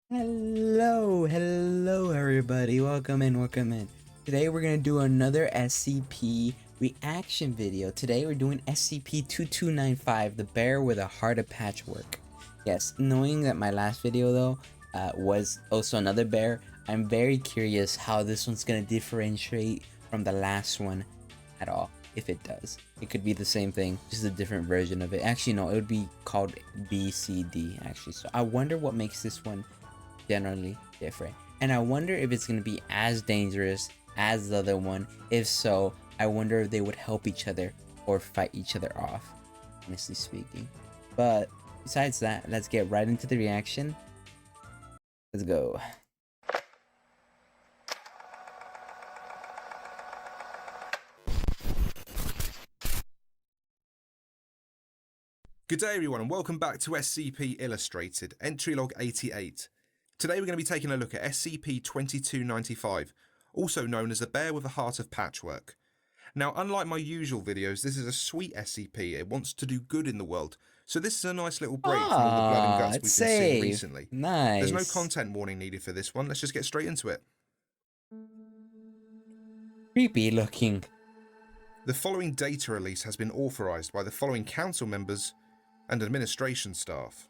Hello everybody, welcome in. Today we're gonna do another SCP reaction video. Today we're doing SCP-2295, the bear with a heart of patchwork. Yes, knowing that my last video though was also another bear, I'm very curious how this one's gonna differentiate from the last one at all, if it does. It could be the same thing, just a different version of it. Actually no, it would be called BCD actually. So I wonder what makes this one generally different, and I wonder if it's going to be as dangerous as the other one. If so, I wonder if they would help each other or fight each other off, honestly speaking. But besides that, let's get right into the reaction. Let's go. Good day everyone and welcome back to SCP Illustrated, entry log 88. Today we're going to be taking a look at SCP-2295, also known as the bear with a heart of patchwork. Now, unlike my usual videos, this is a sweet SCP. It wants to do good in the world, so this is a nice little break from all the blood and guts we've been seeing recently. Nice. There's no content warning needed for this one, let's just get straight into it. Creepy looking. The following data release has been authorized by the following council members and administration staff.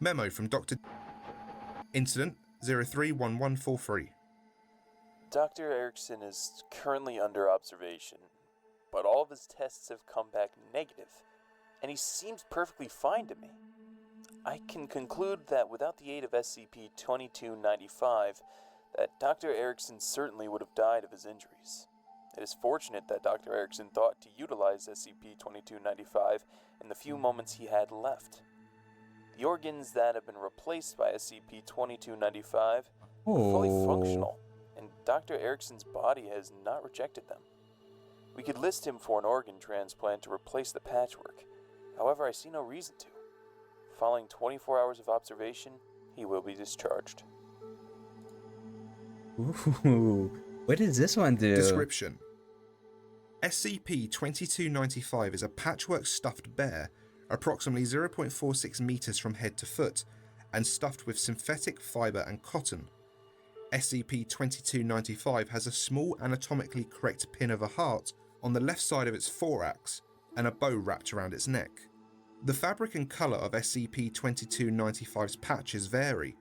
Memo from Dr. Incident 031143. Dr. Erickson is currently under observation, but all of his tests have come back negative, and he seems perfectly fine to me. I can conclude that without the aid of SCP-2295, that Dr. Erickson certainly would have died of his injuries. It is fortunate that Dr. Erickson thought to utilize SCP-2295 in the few moments he had left. The organs that have been replaced by SCP-2295 are fully functional, and Dr. Erickson's body has not rejected them. We could list him for an organ transplant to replace the patchwork. However, I see no reason to. Following 24 hours of observation, he will be discharged. Ooh, what does this one do? Description: SCP-2295 is a patchwork stuffed bear, approximately 0.46 meters from head to foot, and stuffed with synthetic fiber and cotton. SCP-2295 has a small anatomically correct pin of a heart on the left side of its thorax and a bow wrapped around its neck. The fabric and color of SCP-2295's patches vary.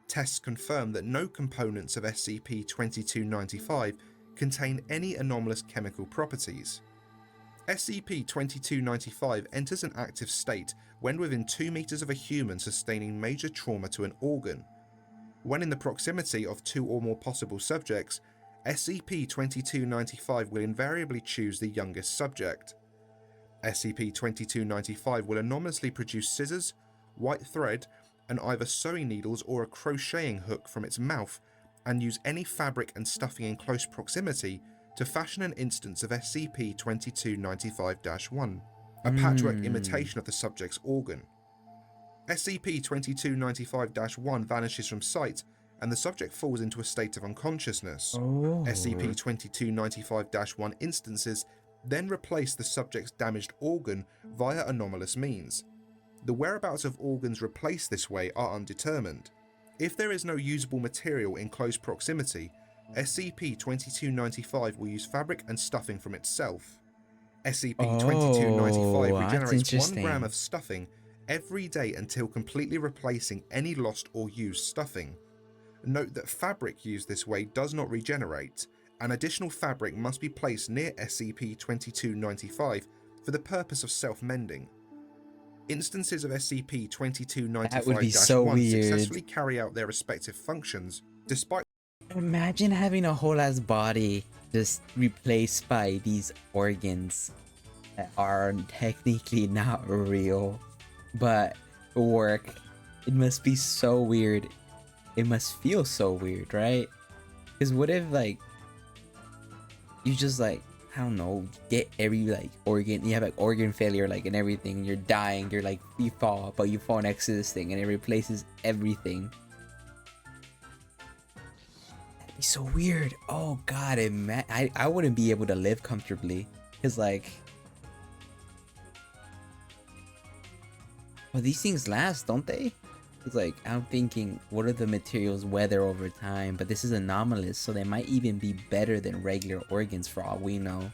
Tests confirm that no components of SCP-2295 contain any anomalous chemical properties. SCP-2295 enters an active state when within 2 meters of a human sustaining major trauma to an organ. When in the proximity of 2 or more possible subjects, SCP-2295 will invariably choose the youngest subject. SCP-2295 will anomalously produce scissors, white thread, and either sewing needles or a crocheting hook from its mouth, and use any fabric and stuffing in close proximity to fashion an instance of SCP-2295-1, a patchwork imitation of the subject's organ. SCP-2295-1 vanishes from sight, and the subject falls into a state of unconsciousness. SCP-2295-1 instances then replace the subject's damaged organ via anomalous means. The whereabouts of organs replaced this way are undetermined. If there is no usable material in close proximity, SCP-2295 will use fabric and stuffing from itself. SCP-2295 regenerates 1 gram of stuffing every day until completely replacing any lost or used stuffing. Note that fabric used this way does not regenerate, and additional fabric must be placed near SCP-2295 for the purpose of self-mending. Instances of SCP-2295-1 successfully carry out their respective functions, despite... Imagine having a whole ass body just replaced by these organs that are technically not real, but work. It must be so weird. It must feel so weird, right? Because what if, like, you just, like, I don't know, get every, like, organ, you have, like, organ failure, like, and everything, you're dying, you're, like, you fall next to this thing, and it replaces everything. That'd be so weird. Oh, God, I wouldn't be able to live comfortably, because, like, well, these things last, don't they? It's like, I'm thinking, what are the materials weather over time? But this is anomalous, so they might even be better than regular organs for all we know.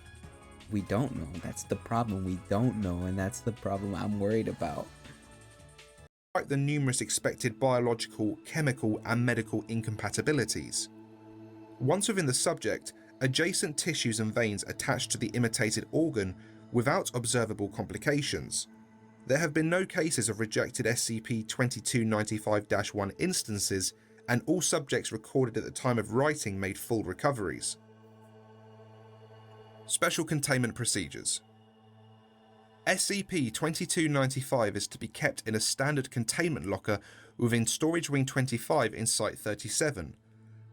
We don't know. That's the problem. We don't know, and that's the problem I'm worried about. Despite the numerous expected biological, chemical, and medical incompatibilities. Once within the subject, adjacent tissues and veins attached to the imitated organ without observable complications. There have been no cases of rejected SCP-2295-1 instances, and all subjects recorded at the time of writing made full recoveries. Special Containment Procedures. SCP-2295 is to be kept in a standard containment locker within Storage Wing 25 in Site-37.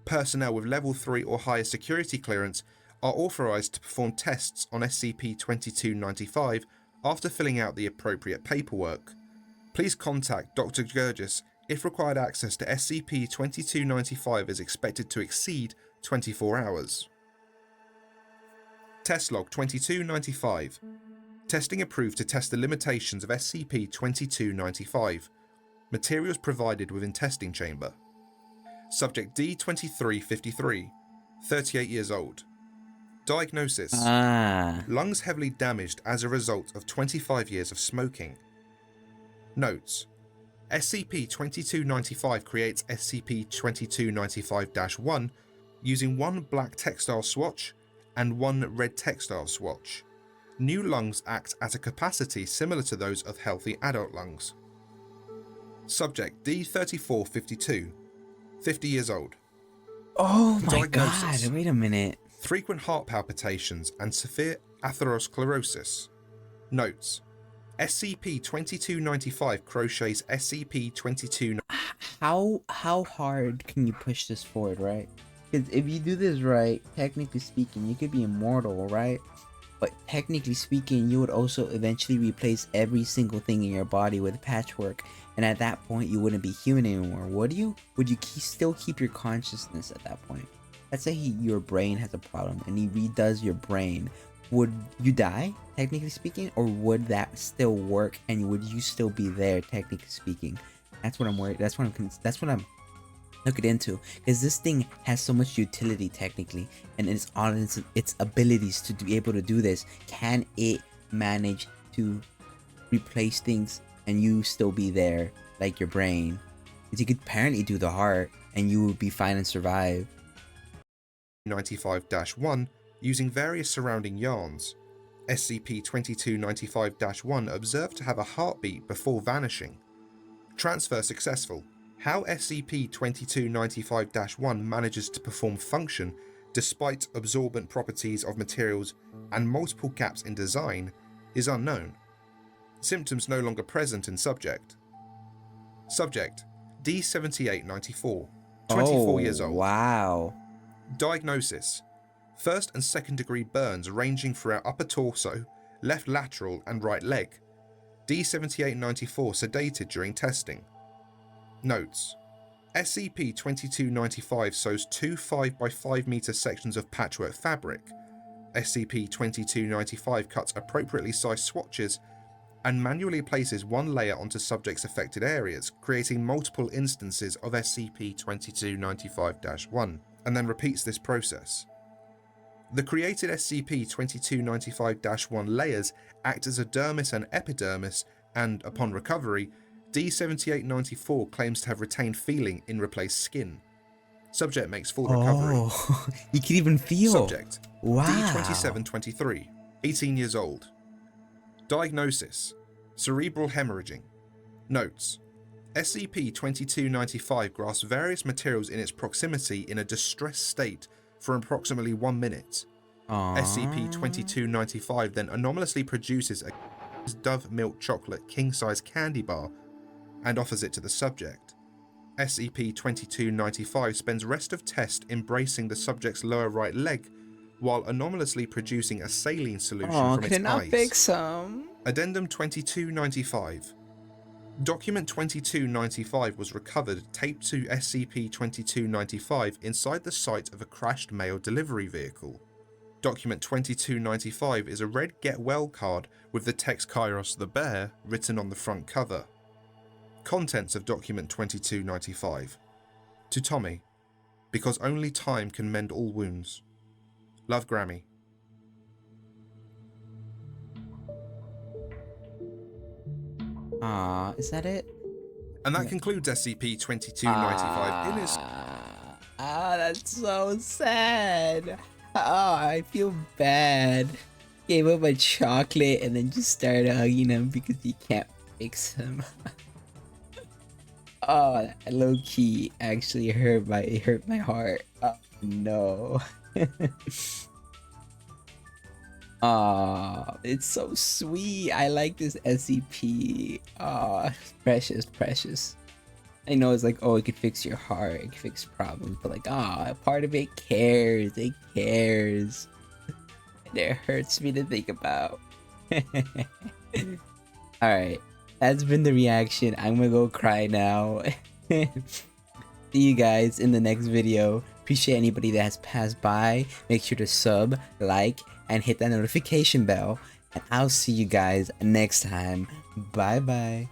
Personnel with Level 3 or higher security clearance are authorized to perform tests on SCP-2295 after filling out the appropriate paperwork. Please contact Dr. Gurgis if required. Access to SCP-2295 is expected to exceed 24 hours. Test Log 2295. Testing approved to test the limitations of SCP-2295. Materials provided within testing chamber. Subject D-2353, 38 years old. Diagnosis: lungs heavily damaged as a result of 25 years of smoking. Notes: SCP-2295 creates SCP-2295-1 using one black textile swatch and one red textile swatch. New lungs act at a capacity similar to those of healthy adult lungs. Subject D-3452, 50 years old. Oh my Diagnosis: god, wait a minute. frequent heart palpitations and severe atherosclerosis. Notes: SCP-2295 crochets SCP-22... How hard can you push this forward, right? Because if you do this right, technically speaking, you could be immortal, right? But technically speaking, you would also eventually replace every single thing in your body with patchwork, and at that point, you wouldn't be human anymore, would you? Would you still keep your consciousness at that point? Let's say your brain has a problem, and he redoes your brain. Would you die, technically speaking, or would that still work, and would you still be there, technically speaking? That's what I'm worried. That's what I'm looking into, because this thing has so much utility technically, and it's on its abilities to be able to do this. Can it manage to replace things and you still be there, like your brain? Because you could apparently do the heart and you would be fine and survive. 95-1 using various surrounding yarns. SCP-2295-1 observed to have a heartbeat before vanishing. Transfer successful. How SCP-2295-1 manages to perform function despite absorbent properties of materials and multiple gaps in design is unknown. Symptoms no longer present in subject. Subject D-7894, 24 years old. Wow. Diagnosis: first and second degree burns ranging throughout upper torso, left lateral and right leg. D-7894 sedated during testing. Notes: SCP-2295 sews two 5x5 meter sections of patchwork fabric. SCP-2295 cuts appropriately sized swatches and manually places one layer onto subjects' affected areas, creating multiple instances of SCP-2295-1, and then repeats this process. The created SCP-2295-1 layers act as a dermis and epidermis, and upon recovery, D-7894 claims to have retained feeling in replaced skin. Subject makes full recovery. Oh, you can even feel. Subject Wow. D-2723, 18 years old. Diagnosis: cerebral hemorrhaging. Notes: SCP-2295 grasps various materials in its proximity in a distressed state for approximately 1 minute. SCP-2295 then anomalously produces a Dove milk chocolate king-size candy bar and offers it to the subject. SCP-2295 spends rest of test embracing the subject's lower right leg while anomalously producing a saline solution from its eyes. Fix some? Addendum 2295. Document 2295 was recovered taped to SCP-2295 inside the site of a crashed mail delivery vehicle. Document 2295 is a red Get Well card with the text Kairos the Bear written on the front cover. Contents of document 2295. To Tommy, because only time can mend all wounds. Love, Grammy. Is that it? And that concludes SCP-2295 in its... That's so sad. I feel bad. Gave him a chocolate and then just started hugging him because he can't fix him. That low key actually hurt my heart. Oh no. It's so sweet. I like this SCP. Precious, precious. I know it's like, oh, it could fix your heart, it could fix problems, but like, part of it cares. It cares. And it hurts me to think about. Alright, that's been the reaction. I'm gonna go cry now. See you guys in the next video. Appreciate anybody that has passed by. Make sure to sub, like, and hit that notification bell. And I'll see you guys next time. Bye bye.